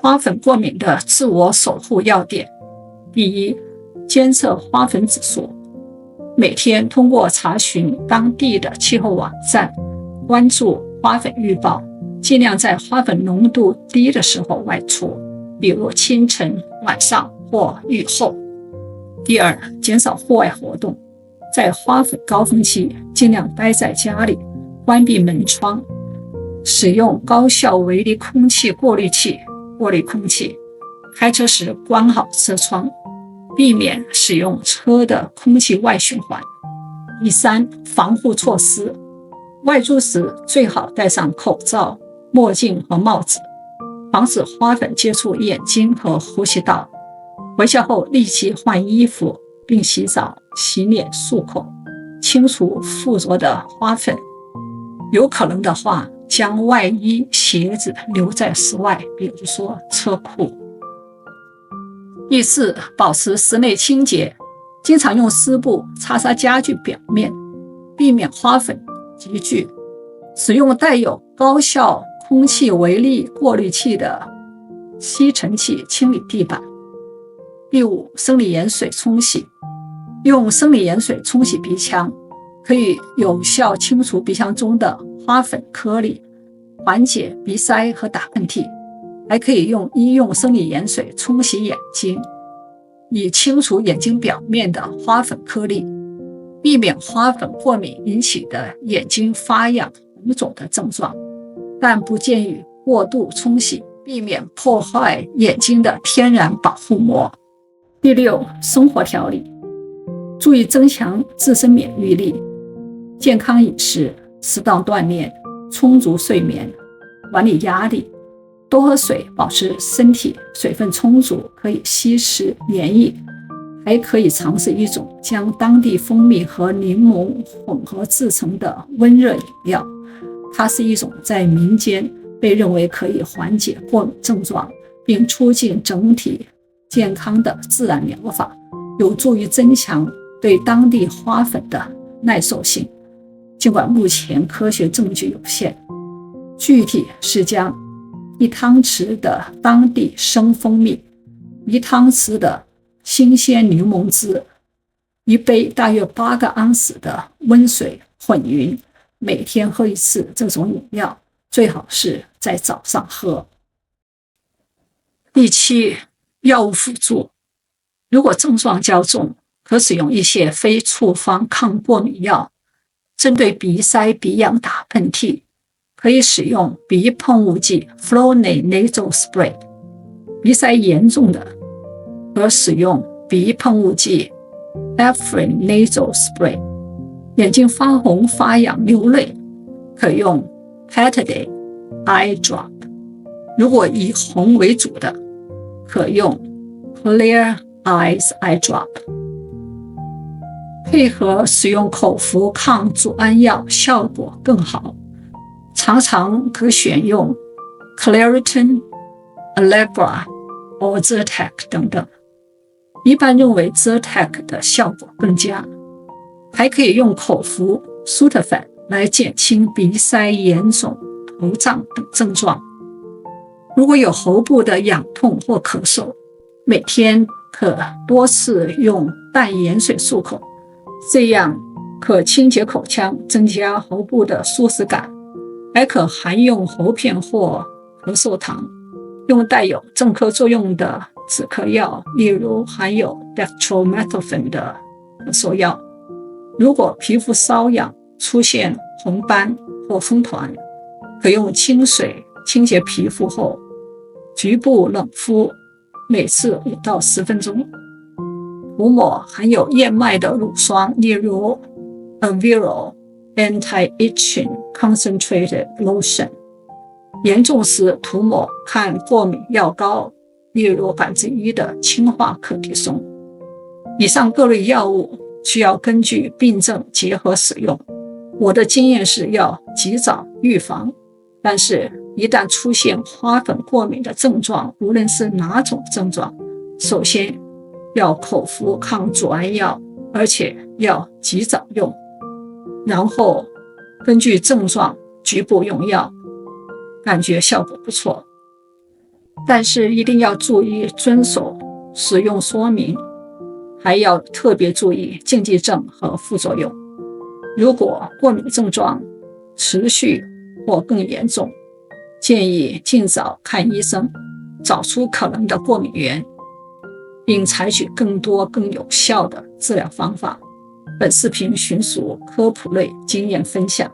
花粉过敏的自我守护要点：第一，监测花粉指数，每天通过查询当地的气候网站，关注花粉预报，尽量在花粉浓度低的时候外出，比如清晨、晚上或雨后。第二，减少户外活动，在花粉高峰期尽量待在家里，关闭门窗，使用高效微粒空气过滤器过滤空气，开车时关好车窗，避免使用车的空气外循环。第三，防护措施，外出时最好戴上口罩、墨镜和帽子，防止花粉接触眼睛和呼吸道。回家后立即换衣服，并洗澡、洗脸、漱口，清除附着的花粉。有可能的话，将外衣、鞋子留在室外，比如说车库。第四，保持室内清洁，经常用湿布擦擦家具表面，避免花粉集聚。使用带有高效空气微粒过滤器的吸尘器清理地板。第五，生理盐水冲洗，用生理盐水冲洗鼻腔，可以有效清除鼻腔中的花粉颗粒，缓解鼻塞和打喷嚏。还可以用医用生理盐水冲洗眼睛，以清除眼睛表面的花粉颗粒，避免花粉过敏引起的眼睛发痒、红肿的症状，但不建议过度冲洗，避免破坏眼睛的天然保护膜。第六，生活调理，注意增强自身免疫力，健康饮食，适当锻炼，充足睡眠，管理压力，多喝水，保持身体水分充足，可以稀释免疫。还可以尝试一种将当地蜂蜜和柠檬混合制成的温热饮料，它是一种在民间被认为可以缓解过敏症状并促进整体健康的自然疗法，有助于增强对当地花粉的耐受性。尽管目前科学证据有限，具体是将1汤匙的当地生蜂蜜、1汤匙的新鲜柠檬汁、1杯大约8个盎司的温水混匀，每天喝一次这种饮料，最好是在早上喝。第七，药物辅助，如果症状较重，可使用一些非处方抗过敏药。针对鼻塞、鼻痒、打喷嚏，可以使用鼻喷雾剂 Flonase Nasal Spray。鼻塞严重的，可使用鼻喷雾剂 Afrin Nasal Spray。眼睛发红、发痒、流泪，可用 Pataday Eye Drop。如果以红为主的，可用 Clear Eyes Eye Drop。配合使用口服抗组胺药效果更好，常常可选用 Claritin、Allegra 或 Zyrtec 等等。一般认为 Zyrtec 的效果更佳。还可以用口服 Sudafed 来减轻鼻塞、眼肿、头胀等症状。如果有喉部的痒痛或咳嗽，每天可多次用淡盐水漱口，这样可清洁口腔，增加喉部的舒适感。还可含用喉片或咳嗽糖，用带有镇咳作用的止咳药，例如含有 dextromethorphan 的咳嗽药。如果皮肤瘙痒，出现红斑或风团，可用清水清洁皮肤后，局部冷敷，每次5到10分钟。涂抹含有燕麦的乳霜，例如 Avero Anti-Itching Concentrated Lotion。严重时涂抹抗过敏药膏，例如1%的氢化可的松。以上各类药物需要根据病症结合使用。我的经验是要及早预防，但是一旦出现花粉过敏的症状，无论是哪种症状，首先要口服抗组胺药，而且要及早用，然后根据症状局部用药，感觉效果不错。但是一定要注意遵守使用说明，还要特别注意禁忌症和副作用。如果过敏症状持续或更严重，建议尽早看医生，找出可能的过敏源，并采取更多更有效的治疗方法。本视频纯属科普类经验分享。